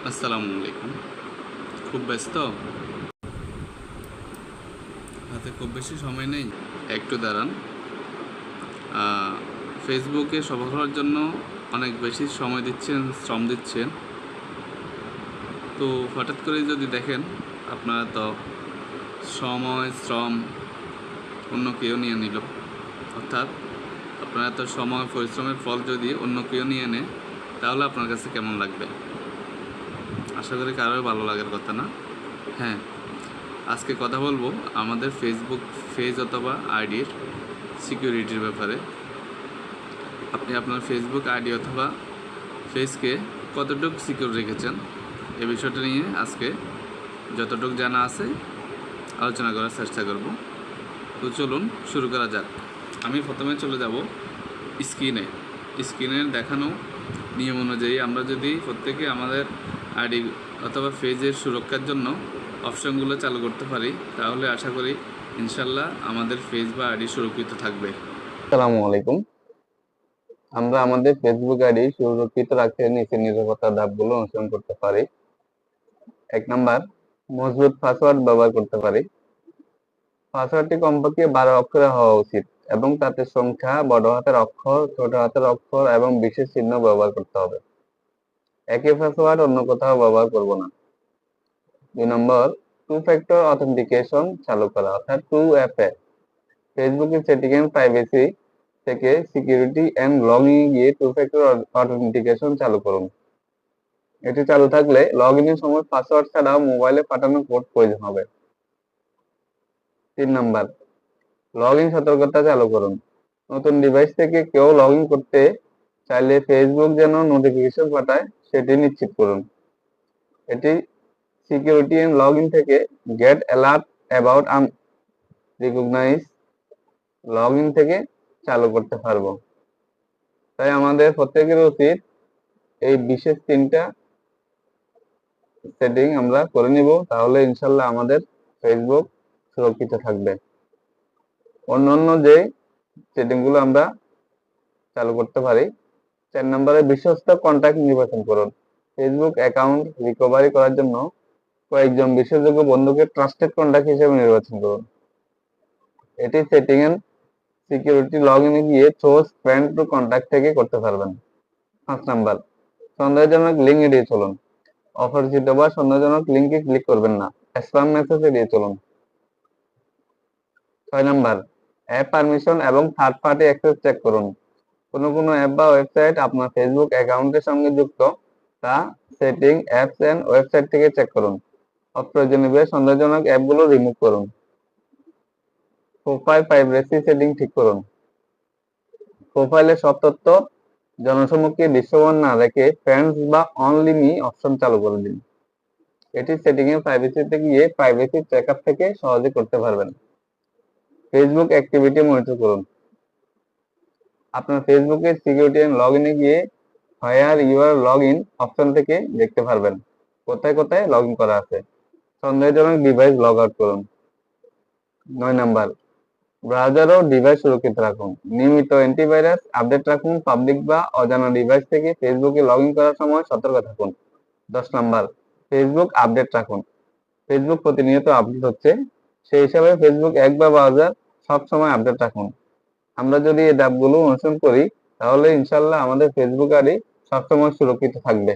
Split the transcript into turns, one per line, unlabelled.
আসসালামু আলাইকুম। খুব ব্যস্ত? হাতে খুব বেশি সময় নেই, একটু দাঁড়ান। ফেসবুকে সফল হওয়ার জন্য অনেক বেশি সময় দিচ্ছেন, শ্রম দিচ্ছেন। তো হঠাৎ করে যদি দেখেন আপনারা তো সময় শ্রম অন্য কেউ নিয়ে নিল, অর্থাৎ আপনার এত সময় পরিশ্রমের ফল যদি অন্য কেউ নিয়ে নেয়, তাহলে আপনার কাছে কেমন লাগবে? আশা করি কারোর ভালো লাগার কথা না। হ্যাঁ, আজকে কথা বলবো আমাদের ফেসবুক পেজ অথবা আইডির সিকিউরিটির ব্যাপারে। আপনি আপনার ফেসবুক আইডি অথবা পেজকে কতটুকু সিকিউর রেখেছেন, এই বিষয়টা নিয়ে আজকে যতটুকু জানা আছে আলোচনা করার চেষ্টা করব। তো চলুন শুরু করা যাক। আমি প্রথমে চলে যাব স্ক্রিনের দেখানো নিয়ম অনুযায়ী আমরা যদি প্রত্যেকে আমাদের আইডি অথবা পেজের সুরক্ষার জন্য অপশনগুলো চালু করতে পারি, তাহলে আশা করি ইনশাল্লাহ আমাদের পেজ বা আইডি সুরক্ষিত থাকবে।
আসসালামু আলাইকুম। আমরা আমাদের ফেসবুক আইডি সুরক্ষিত রাখতে নিচের নিরাপত্তার ধাপগুলো অনুসরণ করতে পারি। 1 নাম্বার, মজবুত পাসওয়ার্ড ব্যবহার করতে পারি। পাসওয়ার্ডটি কমপক্ষে 12 অক্ষরের হওয়া উচিত এবং তাতে সংখ্যা, বড় হাতের অক্ষর, ছোট হাতের অক্ষর এবং বিশেষ চিহ্ন ব্যবহার করতে হবে। একই পাসওয়ার্ড অন্য কোথাও ব্যবহার করব না। 2 নম্বর, টু ফ্যাক্টর অথেন্টিকেশন চালু করা, অর্থাৎ 2FA। ফেসবুকের সেটিং এন্ড প্রাইভেসি থেকে সিকিউরিটি এন্ড লগইন গিয়ে টু ফ্যাক্টর অথেন্টিকেশন চালু করুন। এটি চালু থাকলে লগ ইনের সময় পাসওয়ার্ড ছাড়াও মোবাইলে পাঠানো কোড প্রয়োজন হবে। 3 নাম্বার, লগ ইন সতর্কতা চালু করুন। নতুন ডিভাইস থেকে কেউ লগ ইন করতে চাইলে ফেসবুক যেন নোটিফিকেশন পাঠায় সেটি নিশ্চিত করুন। এটি সিকিউরিটি এন্ড লগ ইন থেকে get alert about recognise log in থেকে চালু করতে পারবো। তাই আমাদের প্রত্যেকের উচিত এই বিশেষ 3টা সেটিং আমরা করে নিব, তাহলে ইনশাল্লাহ আমাদের ফেসবুক সুরক্ষিত থাকবে। অন্যান্য যে সেটিং গুলো আমরা চালু করতে পারি। 4 নম্বরে বিশ্বস্ত কন্টাক্ট নির্বাচন করুন। ফেসবুক অ্যাকাউন্ট রিকভারি করার জন্য কয়েকজন বিশ্বাসযোগ্য বন্ধুকে ট্রাস্টেড কন্টাক্ট হিসেবে নির্বাচন করুন। এটি সেটিং এন্ড সিকিউরিটি লগ ইনে গিয়ে সোর্স ফ্রেন্ড টু কন্টাক্ট থেকে করতে পারবেন। 5 নাম্বার, সন্দেহজনক লিঙ্ক এড়িয়ে চলুন। অপরিচিত বা সন্দেহজনক লিঙ্কে ক্লিক করবেন না। স্প্যাম মেসেজ এড়িয়ে চলুন। 6 নাম্বার, অ্যাপ পারমিশন এবং থার্ড পার্টি অ্যাক্সেস চেক করুন। কোনো অ্যাপ বা ওয়েবসাইট আপনার ফেসবুক অ্যাকাউন্টের সঙ্গে যুক্ত তা সেটিং, অ্যাপস এন্ড ওয়েবসাইট থেকে চেক করুন। অপ্রয়োজনীয় সন্দেহজনক অ্যাপগুলো রিমুভ করুন। প্রোফাইল প্রাইভেসি সেটিং ঠিক করুন। প্রোফাইলে সব তথ্য জনসমক্ষে দৃশ্যমান না রেখে ফ্রেন্ডস বা অনলি মি অপশন চালু করে দিন। এটি সেটিং এর প্রাইভেসিতে গিয়ে প্রাইভেসি চেকআপ থেকে সহজে করতে পারবেন। ফেসবুক অ্যাক্টিভিটি মনিটর করুন। আপনার ফেসবুকের সিকিউরিটি এন্ড লগ ইনে গিয়ে where your log in option থেকে দেখতে পারবেন কোথায় কোথায় লগ ইন করা আছে। সন্দেহজনক ডিভাইস লগ আউট করুন। 9 নাম্বার, ব্রাউজার ও ডিভাইস সুরক্ষিত রাখুন। নিয়মিত অ্যান্টিভাইরাস আপডেট রাখুন। পাবলিক বা অজানা ডিভাইস থেকে ফেসবুকে লগ ইন করার সময় সতর্ক থাকুন। 10 নাম্বার, ফেসবুক আপডেট রাখুন। ফেসবুক প্রতিনিয়ত আপডেট হচ্ছে, সেই হিসাবে ফেসবুক এক বা ব্রাউজার সবসময় আপডেট রাখুন। আমরা যদি এই ধাপগুলো অনুসরণ করি, তাহলে ইনশাল্লাহ আমাদের ফেসবুক আইডি সবসময় সুরক্ষিত থাকবে।